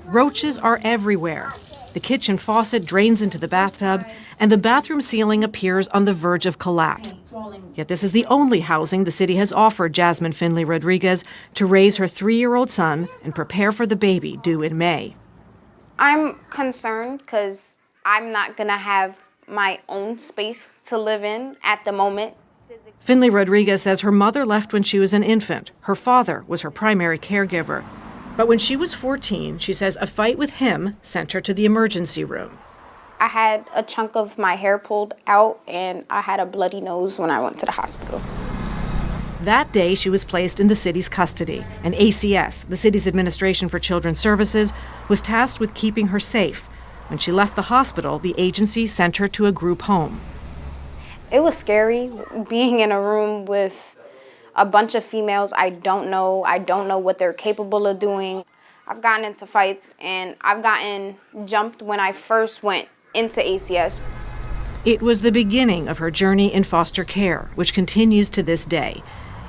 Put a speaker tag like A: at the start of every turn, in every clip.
A: Roaches are everywhere. The kitchen faucet drains into the bathtub, and the bathroom ceiling appears on the verge of collapse. Yet this is the only housing the city has offered Jasmine Finley-Rodriguez to raise her 3-year-old son and prepare for the baby due in May.
B: I'm concerned because I'm not going to have my own space to live in at the moment.
A: Finley-Rodriguez says her mother left when she was an infant. Her father was her primary caregiver. But when she was 14, she says a fight with him sent her to the emergency room.
B: I had a chunk of my hair pulled out, and I had a bloody nose when I went to the hospital.
A: That day, she was placed in the city's custody, and ACS, the city's Administration for Children's Services, was tasked with keeping her safe. When she left the hospital, the agency sent her to a group home.
B: It was scary being in a room with a bunch of females I don't know what they're capable of doing. I've gotten into fights, and I've gotten jumped when I first went into ACS.
A: It was the beginning of her journey in foster care, which continues to this day.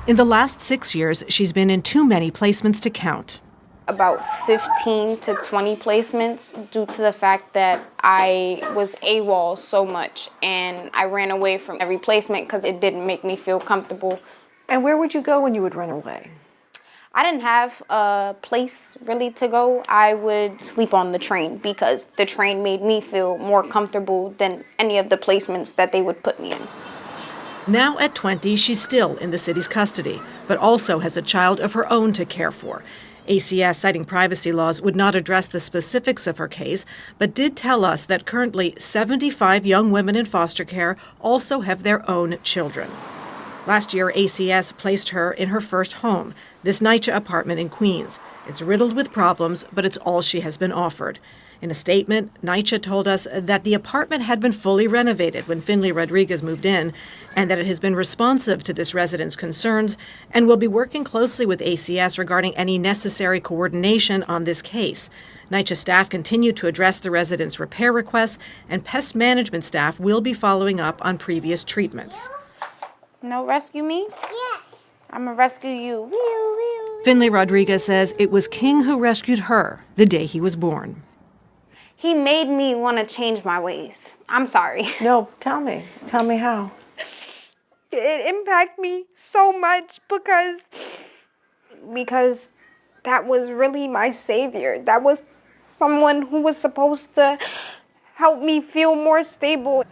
A: In the last 6 years, she's been in too many placements to count.
B: About 15 to 20 placements due to the fact that I was AWOL so much, and I ran away from every placement because it didn't make me feel comfortable.
C: And where would you go when you would run away?
B: I didn't have a place really to go. I would sleep on the train because the train made me feel more comfortable than any of the placements that they would put me in.
A: Now at 20, she's still in the city's custody, but also has a child of her own to care for. ACS, citing privacy laws, would not address the specifics of her case, but did tell us that currently 75 young women in foster care also have their own children. Last year, ACS placed her in her first home, this NYC apartment in Queens. It's riddled with problems, but it's all she has been offered. In a statement, NYC told us that the apartment had been fully renovated when Finley-Rodriguez moved in, and that it has been responsive to this resident's concerns and will be working closely with ACS regarding any necessary coordination on this case. NYC staff continue to address the resident's repair requests, and pest management staff will be following up on previous treatments.
B: No, rescue me? Yes. I'm gonna rescue you.
A: Finley-Rodriguez says it was King who rescued her the day he was born.
B: He made me want to change my ways. I'm sorry.
C: No, tell me. Tell me how.
B: It impacted me so much because that was really my savior. That was someone who was supposed to help me feel more stable.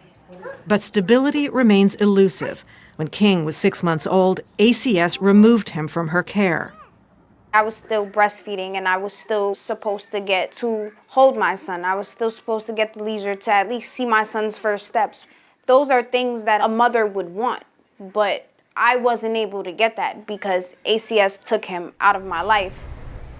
A: But stability remains elusive. When King was 6 months old, ACS removed him from her care.
B: I was still breastfeeding, and I was still supposed to get to hold my son. I was still supposed to get the leisure to at least see my son's first steps. Those are things that a mother would want, but I wasn't able to get that because ACS took him out of my life.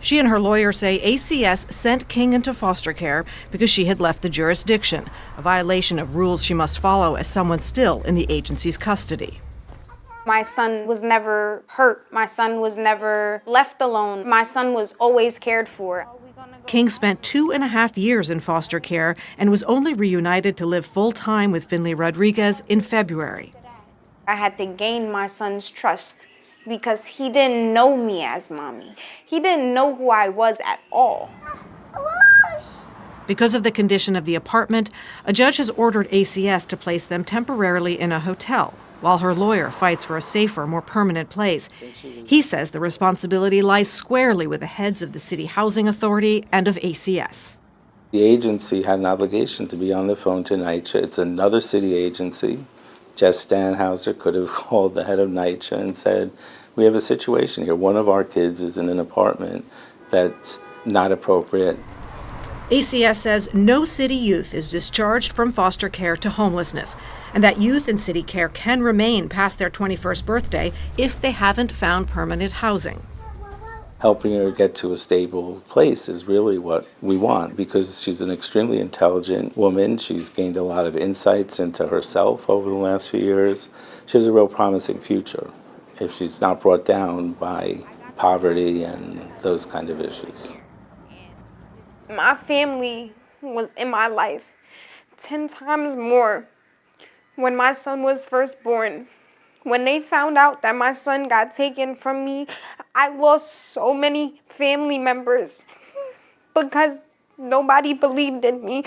A: She and her lawyer say ACS sent King into foster care because she had left the jurisdiction, a violation of rules she must follow as someone still in the agency's custody.
B: My son was never hurt. My son was never left alone. My son was always cared for.
A: King spent 2.5 years in foster care and was only reunited to live full-time with Finley-Rodriguez in February.
B: I had to gain my son's trust because he didn't know me as mommy. He didn't know who I was at all.
A: Because of the condition of the apartment, a judge has ordered ACS to place them temporarily in a hotel, while her lawyer fights for a safer, more permanent place. He says the responsibility lies squarely with the heads of the City Housing Authority and of ACS.
D: The agency had an obligation to be on the phone to NYC. It's another city agency. Jess Stanhauser could have called the head of NYC and said, we have a situation here. One of our kids is in an apartment that's not appropriate.
A: ACS says no city youth is discharged from foster care to homelessness, and that youth in city care can remain past their 21st birthday if they haven't found permanent housing.
D: Helping her get to a stable place is really what we want because she's an extremely intelligent woman. She's gained a lot of insights into herself over the last few years. She has a real promising future if she's not brought down by poverty and those kind of issues.
B: My family was in my life 10 times more when my son was first born. When they found out that my son got taken from me, I lost so many family members because nobody believed in me.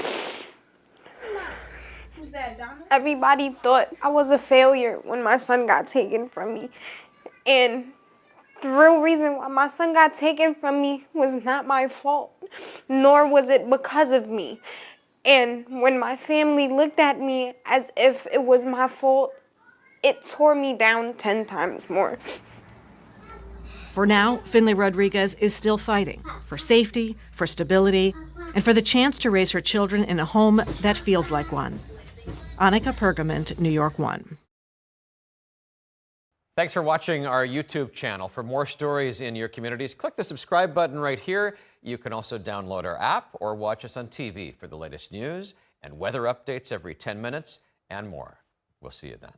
B: Everybody thought I was a failure when my son got taken from me. And the real reason why my son got taken from me was not my fault, nor was it because of me. And when my family looked at me as if it was my fault, it tore me down 10 times more.
A: For now, Finley-Rodriguez is still fighting for safety, for stability, and for the chance to raise her children in a home that feels like one. Annika Pergament, New York 1.
E: Thanks for watching our YouTube channel. For more stories in your communities, click the subscribe button right here. You can also download our app or watch us on TV for the latest news and weather updates every 10 minutes and more. We'll see you then.